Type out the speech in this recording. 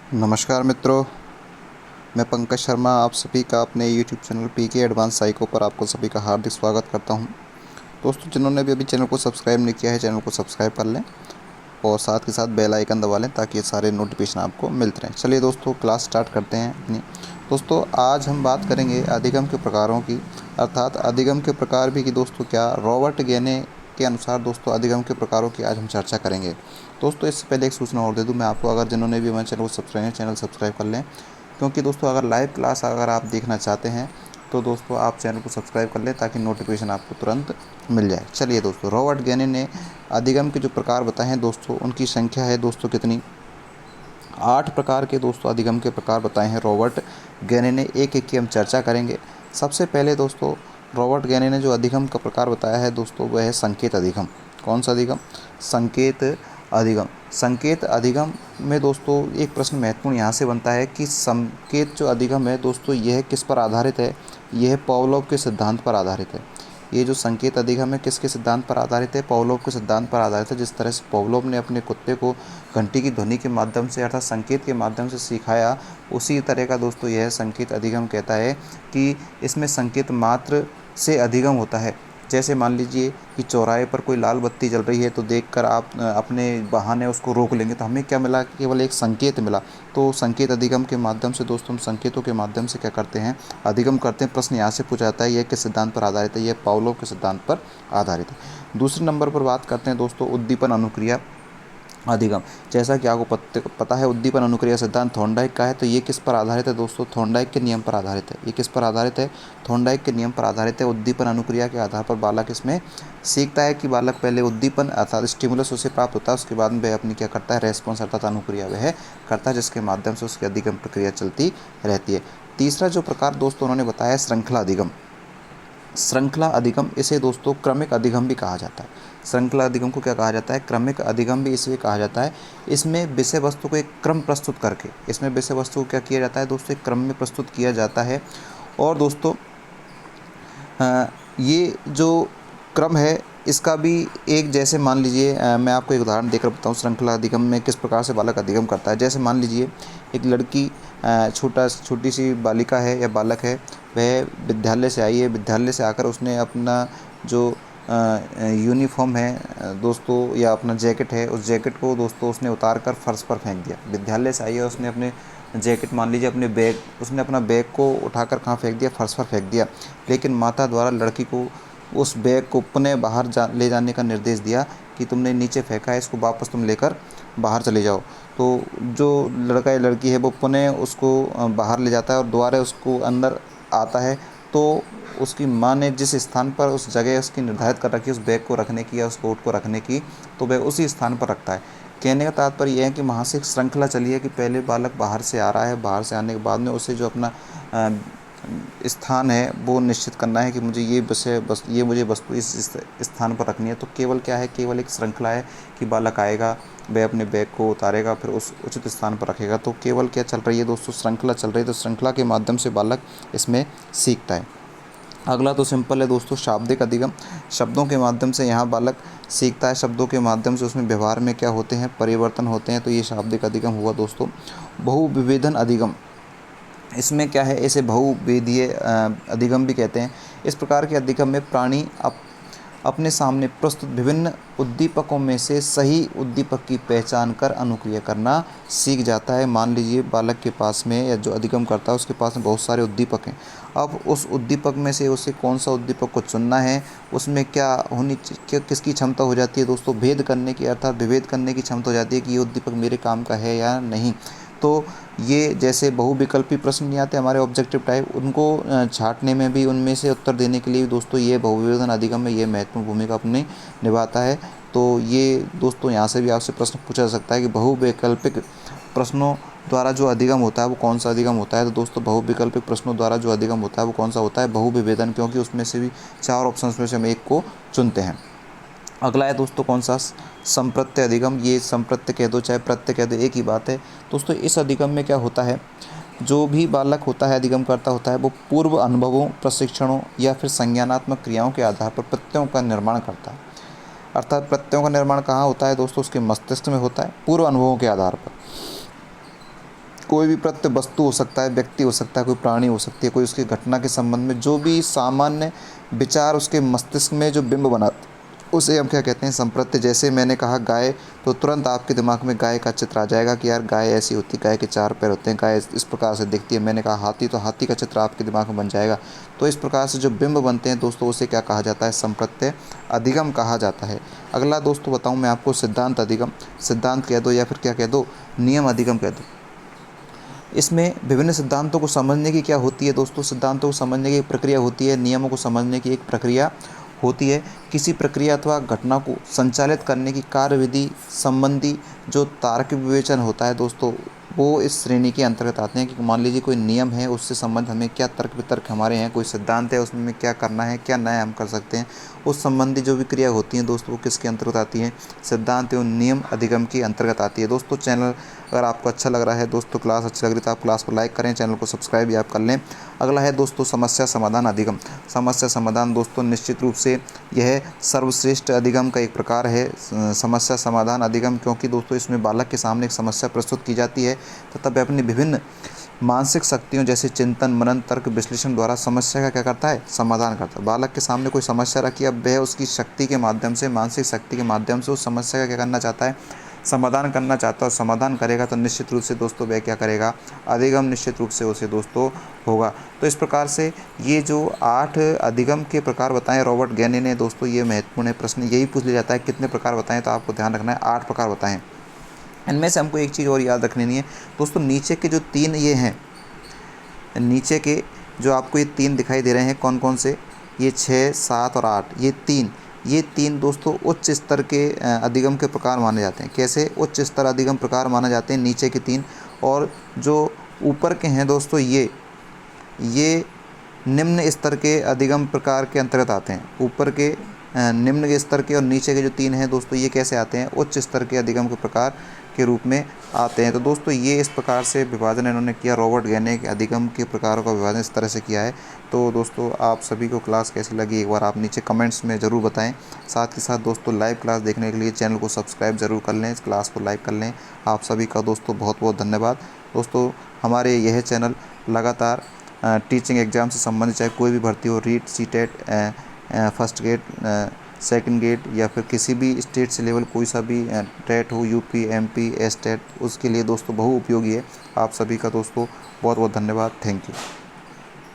नमस्कार मित्रों, मैं पंकज शर्मा आप सभी का अपने YouTube channel PK Advance Psycho पर आपको सभी का हार्दिक स्वागत करता हूं। दोस्तों, जिन्होंने भी अभी चैनल को सब्सक्राइब नहीं किया है, चैनल को सब्सक्राइब कर लें और साथ के साथ बेल आइकन दबा लें ताकि ये सारे नोटिफिकेशन आपको मिलते रहें। चलिए दोस्तों, क्लास स्टार्ट करते हैं अपनी। दोस्तों, आज हम बात करेंगे अधिगम के प्रकारों की, अर्थात अधिगम के प्रकार भी कि दोस्तों क्या रॉबर्ट गेने के अनुसार दोस्तों अधिगम के प्रकारों की आज हम चर्चा करेंगे। दोस्तों, इससे पहले एक सूचना और दे दूं मैं आपको, अगर जिन्होंने भी हमारे चैनल सब्सक्राइब कर लें, क्योंकि दोस्तों अगर लाइव क्लास अगर आप देखना चाहते हैं तो दोस्तों आप चैनल को सब्सक्राइब कर लें ताकि नोटिफिकेशन आपको तुरंत मिल जाए। चलिए दोस्तों, रॉबर्ट गेने ने अधिगम के जो प्रकार बताए हैं दोस्तों, उनकी संख्या है दोस्तों कितनी, 8 प्रकार के दोस्तों अधिगम के प्रकार बताए हैं रॉबर्ट गेने ने। एक एक की हम चर्चा करेंगे। सबसे पहले दोस्तों रॉबर्ट गेने ने जो अधिगम का प्रकार बताया है दोस्तों, वह है संकेत अधिगम। कौन सा अधिगम? संकेत अधिगम। संकेत अधिगम में दोस्तों एक प्रश्न महत्वपूर्ण यहाँ से बनता है कि संकेत जो अधिगम है दोस्तों, यह किस पर आधारित है? यह पावलोव के सिद्धांत पर आधारित है। ये जो संकेत अधिगम है किसके सिद्धांत पर आधारित है? पावलोव के सिद्धांत पर आधारित है। जिस तरह से पावलोव ने अपने कुत्ते को घंटी की ध्वनि के माध्यम से अर्थात संकेत के माध्यम से सिखाया, उसी तरह का दोस्तों यह संकेत अधिगम कहता है कि इसमें संकेत मात्र से अधिगम होता है। जैसे मान लीजिए कि चौराहे पर कोई लाल बत्ती जल रही है तो देखकर आप अपने बहाने उसको रोक लेंगे, तो हमें क्या मिला? केवल एक संकेत मिला। तो संकेत अधिगम के माध्यम से दोस्तों हम संकेतों के माध्यम से क्या करते हैं? अधिगम करते हैं। प्रश्न यहाँ से पूछा जाता है, यह किस सिद्धांत पर आधारित है? यह पावलोव के सिद्धांत पर आधारित है। दूसरे नंबर पर बात करते हैं दोस्तों उद्दीपन अनुक्रिया अधिगम। जैसा कि आपको पता है उद्दीपन अनुक्रिया सिद्धांत थॉर्नडाइक का है, तो ये किस पर आधारित है दोस्तों? थॉर्नडाइक के नियम पर आधारित है। ये किस पर आधारित है? थॉर्नडाइक के नियम पर आधारित है। उद्दीपन अनुक्रिया के आधार पर बालक इसमें सीखता है कि बालक पहले उद्दीपन अर्थात स्टिमुलस उसे प्राप्त होता है, उसके बाद में वह अपनी क्या करता है? रेस्पॉन्स अर्थात अनुक्रिया वह करता है, जिसके माध्यम से उसकी अधिगम प्रक्रिया चलती रहती है। तीसरा जो प्रकार दोस्तों उन्होंने बताया है श्रृंखला अधिगम। श्रृंखला अधिगम, इसे दोस्तों क्रमिक अधिगम भी कहा जाता है। श्रृंखला अधिगम को क्या कहा जाता है? क्रमिक अधिगम भी इसलिए कहा जाता है। इसमें विषय वस्तु को एक क्रम प्रस्तुत करके, इसमें विषय वस्तु को क्या किया जाता है दोस्तों? एक क्रम में प्रस्तुत किया जाता है। और दोस्तों ये जो क्रम है इसका भी एक, जैसे मान लीजिए मैं आपको एक उदाहरण देकर बताऊं श्रृंखला अधिगम में किस प्रकार से बालक अधिगम करता है। जैसे मान लीजिए एक लड़की छोटी सी बालिका है या बालक है, वह विद्यालय से आई है। विद्यालय से आकर उसने अपना जो यूनिफॉर्म है दोस्तों या अपना जैकेट है, उस जैकेट को दोस्तों उसने उतार कर फर्श पर फेंक दिया। विद्यालय से आई है, उसने अपने जैकेट मान लीजिए अपने बैग, उसने अपना बैग को उठाकर कहाँ फेंक दिया? फर्श पर फेंक दिया। लेकिन माता द्वारा लड़की को उस बैग को पुनः बाहर ले जाने का निर्देश दिया कि तुमने नीचे फेंका है, इसको वापस तुम लेकर बाहर चले जाओ। तो जो लड़का या लड़की है वो पुनः उसको बाहर ले जाता है और दोबारा उसको अंदर आता है। तो उसकी माँ ने जिस स्थान पर उस जगह उसकी निर्धारित कर रखी है उस बैग को रखने की या उस कोट को रखने की, तो वह उसी स्थान पर रखता है। कहने का तात्पर्य यह है कि वहाँ से एक श्रृंखला चली है कि पहले बालक बाहर से आ रहा है, बाहर से आने के बाद में उसे जो अपना स्थान है वो निश्चित करना है कि मुझे ये मुझे वस्तु इस स्थान पर रखनी है। तो केवल क्या है? केवल एक श्रृंखला है कि बालक आएगा, वह अपने बैग को उतारेगा, फिर उस उचित स्थान पर रखेगा। तो केवल क्या चल रही है दोस्तों? श्रृंखला चल रही है। तो श्रृंखला के माध्यम से बालक इसमें सीखता है। अगला तो सिंपल है दोस्तों शाब्दिक अधिगम। शब्दों के माध्यम से यहाँ बालक सीखता है। शब्दों के माध्यम से उसमें व्यवहार में क्या होते हैं? परिवर्तन होते हैं। तो ये शाब्दिक अधिगम हुआ दोस्तों। बहुविभेदन अधिगम, इसमें क्या है? इसे बहुविधीय अधिगम भी कहते हैं। इस प्रकार के अधिगम में प्राणी अपने सामने प्रस्तुत विभिन्न उद्दीपकों में से सही उद्दीपक की पहचान कर अनुक्रिया करना सीख जाता है। मान लीजिए बालक के पास में या जो अधिगम करता है उसके पास में बहुत सारे उद्दीपक हैं। अब उस उद्दीपक में से उसे कौन सा उद्दीपक को चुनना है, उसमें क्या किसकी क्षमता हो जाती है दोस्तों? भेद करने की अर्थात विभेद करने की क्षमता हो जाती है कि ये उद्दीपक मेरे काम का है या नहीं। तो ये जैसे बहुविकल्पी प्रश्न नहीं आते हमारे ऑब्जेक्टिव टाइप, उनको छांटने में भी, उनमें से उत्तर देने के लिए दोस्तों ये बहुविवेचन अधिगम में ये महत्वपूर्ण भूमिका अपनी निभाता है। तो ये दोस्तों यहाँ से भी आपसे प्रश्न पूछा जा सकता है कि बहुवैकल्पिक प्रश्नों द्वारा जो अधिगम होता है वो कौन सा अधिगम होता है? तो दोस्तों बहुविकल्पिक प्रश्नों द्वारा जो अधिगम होता है वो कौन सा होता है? बहुविभेदन, क्योंकि उसमें से भी 4 ऑप्शंस में से हम एक को चुनते हैं। अगला है दोस्तों कौन सा? संप्रत्य अधिगम। ये संप्रत्य कह दो चाहे प्रत्य कह दो, एक ही बात है दोस्तों। इस अधिगम में क्या होता है? जो भी बालक होता है अधिगम करता होता है वो पूर्व अनुभवों, प्रशिक्षणों या फिर संज्ञानात्मक क्रियाओं के आधार पर प्रत्ययों का निर्माण करता है। अर्थात प्रत्ययों का निर्माण कहाँ होता है दोस्तों? उसके मस्तिष्क में होता है, पूर्व अनुभवों के आधार पर। कोई भी प्रत्य वस्तु हो सकता है, व्यक्ति हो सकता है, कोई प्राणी हो सकती है, कोई उसकी घटना के संबंध में जो भी सामान्य विचार उसके मस्तिष्क में जो बिंब बना, उसे हम क्या कहते हैं, संप्रत्य। जैसे मैंने कहा गाय, तो तुरंत आपके दिमाग में गाय का चित्र आ जाएगा कि यार गाय ऐसी होती है, गाय के 4 पैर होते हैं, गाय इस प्रकार से दिखती है। मैंने कहा हाथी, तो हाथी का चित्र आपके दिमाग में बन जाएगा। तो इस प्रकार से जो बिंब बनते हैं दोस्तों, उसे क्या कहा जाता है, संप्रत्य अधिगम कहा जाता है। अगला दोस्तों बताऊँ मैं आपको, सिद्धांत अधिगम। सिद्धांत कह दो या फिर क्या कह दो, नियम अधिगम कह दो। इसमें विभिन्न सिद्धांतों को समझने की क्या होती है दोस्तों, सिद्धांतों को समझने की एक प्रक्रिया होती है, नियमों को समझने की एक प्रक्रिया होती है। किसी प्रक्रिया अथवा घटना को संचालित करने की कार्यविधि संबंधी जो तार्किक विवेचन होता है दोस्तों, वो इस श्रेणी के अंतर्गत आते हैं। कि मान लीजिए कोई नियम है, उससे संबंध हमें क्या तर्क वितर्क हमारे हैं, कोई सिद्धांत है, उसमें क्या करना है, क्या नया हम कर सकते हैं, उस संबंधी जो भी क्रिया होती हैं दोस्तों, वो किसके अंतर्गत आती है, सिद्धांत एवं नियम अधिगम के अंतर्गत आती है। दोस्तों चैनल अगर आपको अच्छा लग रहा है दोस्तों, क्लास अच्छी लग रही है, तो आप क्लास को लाइक करें, चैनल को सब्सक्राइब भी आप कर लें। अगला है दोस्तों समस्या समाधान अधिगम। समस्या समाधान दोस्तों निश्चित रूप से यह सर्वश्रेष्ठ अधिगम का एक प्रकार है, समस्या समाधान अधिगम, क्योंकि दोस्तों इसमें बालक के सामने एक समस्या प्रस्तुत की जाती है तथा वह अपनी विभिन्न मानसिक शक्तियों जैसे चिंतन, मनन, तर्क, विश्लेषण द्वारा समस्या का क्या करता है, समाधान करता है। बालक के सामने कोई समस्या रखी, अब वह उसकी शक्ति के माध्यम से, मानसिक शक्ति के माध्यम से उस समस्या का क्या करना चाहता है, समाधान करना चाहता है। और समाधान करेगा तो निश्चित रूप से दोस्तों वह क्या करेगा, अधिगम निश्चित रूप से उसे दोस्तों होगा। तो इस प्रकार से ये जो 8 अधिगम के प्रकार बताएं रॉबर्ट गैनी ने दोस्तों, ये महत्वपूर्ण है। प्रश्न यही पूछ लिया जाता है कितने प्रकार बताएं, तो आपको ध्यान रखना है 8 प्रकार बताएं। इनमें से हमको एक चीज़ और याद रखनी नहीं है दोस्तों, नीचे के जो 3 ये हैं, नीचे के जो आपको ये 3 दिखाई दे रहे हैं, कौन कौन से, ये 6, 7 और 8, ये तीन दोस्तों उच्च स्तर के अधिगम के प्रकार माने जाते हैं। कैसे उच्च स्तर अधिगम प्रकार माने जाते हैं, नीचे के 3, और जो ऊपर के हैं दोस्तों ये निम्न स्तर के अधिगम प्रकार के अंतर्गत आते हैं। ऊपर के निम्न के स्तर के और नीचे के जो 3 हैं दोस्तों, ये कैसे आते हैं, उच्च स्तर के अधिगम के प्रकार के रूप में आते हैं। तो दोस्तों ये इस प्रकार से विभाजन इन्होंने किया, रॉबर्ट गैनी के अधिगम के प्रकारों का विभाजन इस तरह से किया है। तो दोस्तों आप सभी को क्लास कैसी लगी, एक बार आप नीचे कमेंट्स में ज़रूर बताएं। साथ ही साथ दोस्तों लाइव क्लास देखने के लिए चैनल को सब्सक्राइब ज़रूर कर लें, इस क्लास को लाइक कर लें। आप सभी का दोस्तों बहुत बहुत धन्यवाद। दोस्तों हमारे यह चैनल लगातार टीचिंग एग्ज़ाम से संबंधित, चाहे कोई भी भर्ती हो, REET, CTET, first grade, second grade, या फिर किसी भी स्टेट से लेवल कोई सा भी टेट हो, यूपी, एमपी, एस टेट, उसके लिए दोस्तों बहु उपयोगी है। आप सभी का दोस्तों बहुत बहुत धन्यवाद। Thank you.